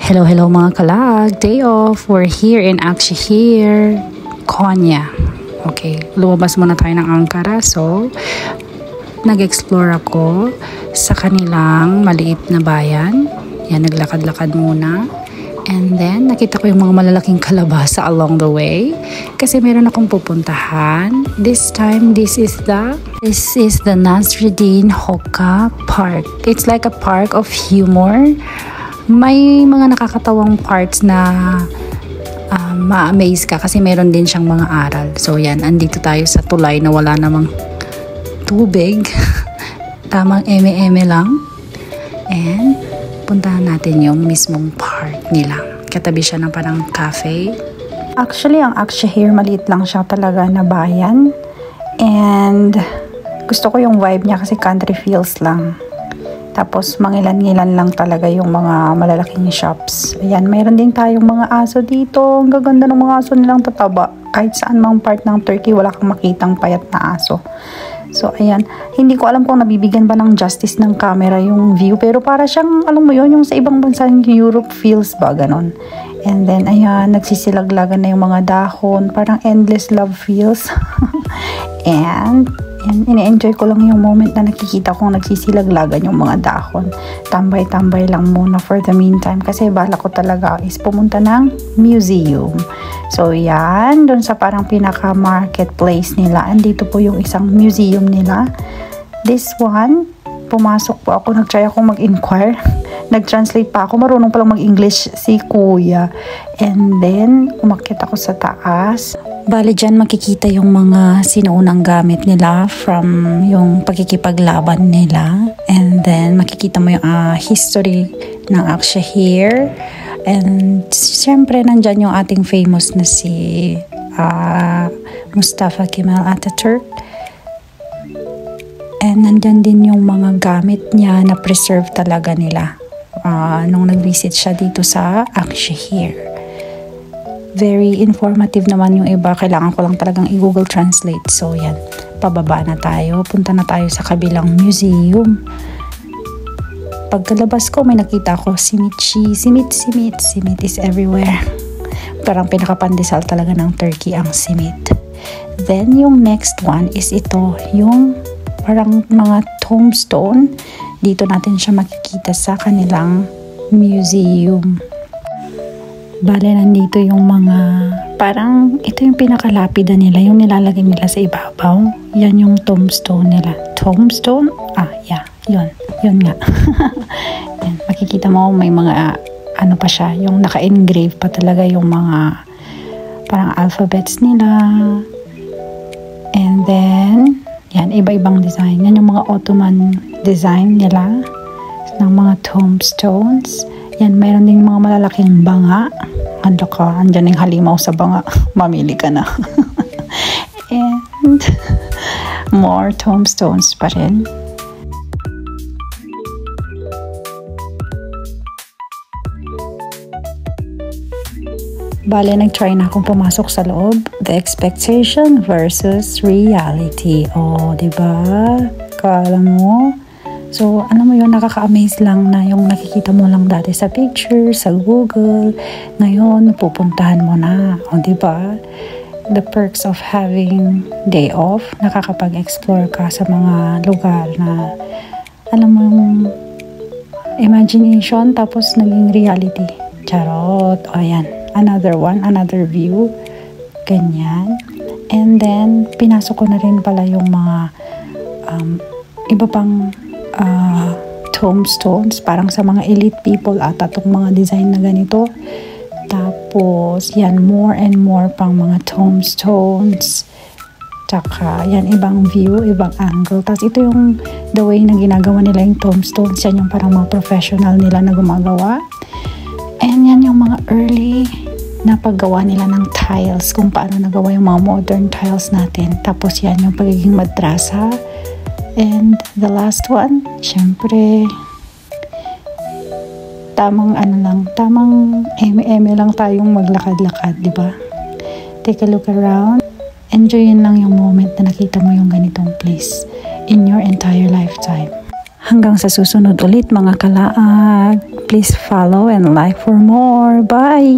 Hello mga kalag, day off. We're here in Akshehir, Konya. Okay, lumabas muna tayo ng Ankara. So, nag-explore ako sa kanilang maliit na bayan. Yan, naglakad-lakad muna. And then, nakita ko yung mga malalaking kalabasa along the way. Kasi meron akong pupuntahan. This time, this is the Nasreddin Hoxha Park. It's like a park of humor. May mga nakakatawang parts na ma-amaze ka kasi meron din siyang mga aral. So yan, andito tayo sa tulay na wala namang tubig. Tamang eme-eme lang. And puntahan natin yung mismong park nila. Katabi siya ng parang cafe. Actually, ang Akshehir, maliit lang siya talaga na bayan. And gusto ko yung vibe niya kasi country feels lang. Tapos, mangilan-ngilan lang talaga yung mga malalaking shops. Ayan, mayroon din tayong mga aso dito. Ang gaganda ng mga aso nilang tataba. Kahit saan mang part ng Turkey, wala kang makitang payat na aso. So, ayan. Hindi ko alam kung nabibigyan ba ng justice ng camera yung view. Pero para siyang, alam mo yun, yung sa ibang bansa ng Europe feels ba, ganon. And then, ayan, nagsisilaglagan na yung mga dahon. Parang endless love feels. And ini-enjoy ko lang yung moment na nakikita kong nagsisilaglagan yung mga dahon. Tambay-tambay lang muna for the meantime kasi bala ko talaga is pumunta ng museum. So yan, dun sa parang pinaka marketplace nila, andito po yung isang museum nila. This one, pumasok po ako, nag-try akong mag-inquire. Nag-translate pa ako, marunong palang mag-English si kuya. And then, umakyat ako sa taas. Bale dyan makikita yung mga sinuunang gamit nila from yung pagkikipaglaban nila. And then makikita mo yung history ng Akshehir. And syempre nandyan yung ating famous na si Mustafa Kemal Atatürk. And nandyan din yung mga gamit niya na preserve talaga nila. Nung nag-visit siya dito sa Akshehir. Very informative naman yung iba. Kailangan ko lang talagang i-Google Translate. So, yan. Pababa na tayo. Punta na tayo sa kabilang museum. Pagkalabas ko, may nakita ko simitchi. Simit is everywhere. Parang pinakapandesal talaga ng Turkey ang simit. Then, yung next one is ito. Yung parang mga tombstone. Dito natin siya makikita sa kanilang museum. Bale, nandito yung mga, parang ito yung pinakalapida nila, yung nilalagay nila sa ibabaw. Yan yung tombstone nila. Tombstone? Yeah, yun nga. Yan, makikita mo may mga, ano pa siya, yung naka-engrave pa talaga yung mga, parang alphabets nila. And then, yan, iba-ibang design. Yan yung mga Ottoman design nila ng mga tombstones. Yan, mayroon ding mga malalaking banga. Ando ka, andyan yung halimaw sa banga. Mamili ka na. And more tombstones pa rin. Bale, nag-try na akong pumasok sa loob. The expectation versus reality. Diba? Kala mo? So, alam mo yun, nakaka-amaze lang na yung nakikita mo lang dati sa picture, sa Google. Ngayon, pupuntahan mo na. Diba? The perks of having day off, nakakapag-explore ka sa mga lugar na, alam mo yung imagination, tapos naging reality. Charot. Ayan. Another one, another view. Ganyan. And then, pinasok ko na rin pala yung mga iba pang tombstones, parang sa mga elite people ata itong mga design na ganito. Tapos yan, more and more pang mga tombstones. Tsaka yan, ibang view, ibang angle. Tapos ito yung the way na ginagawa nila yung tombstones. Yan yung parang mga professional nila na gumagawa. And yan yung mga early na paggawa nila ng tiles, kung paano nagawa yung mga modern tiles natin. Tapos yan yung pagiging madrasa. And the last one, syempre, tamang eme-eme lang tayong maglakad-lakad, di ba? Take a look around. Enjoyin lang yung moment na nakita mo yung ganitong place in your entire lifetime. Hanggang sa susunod ulit mga kalaag. Please follow and like for more. Bye!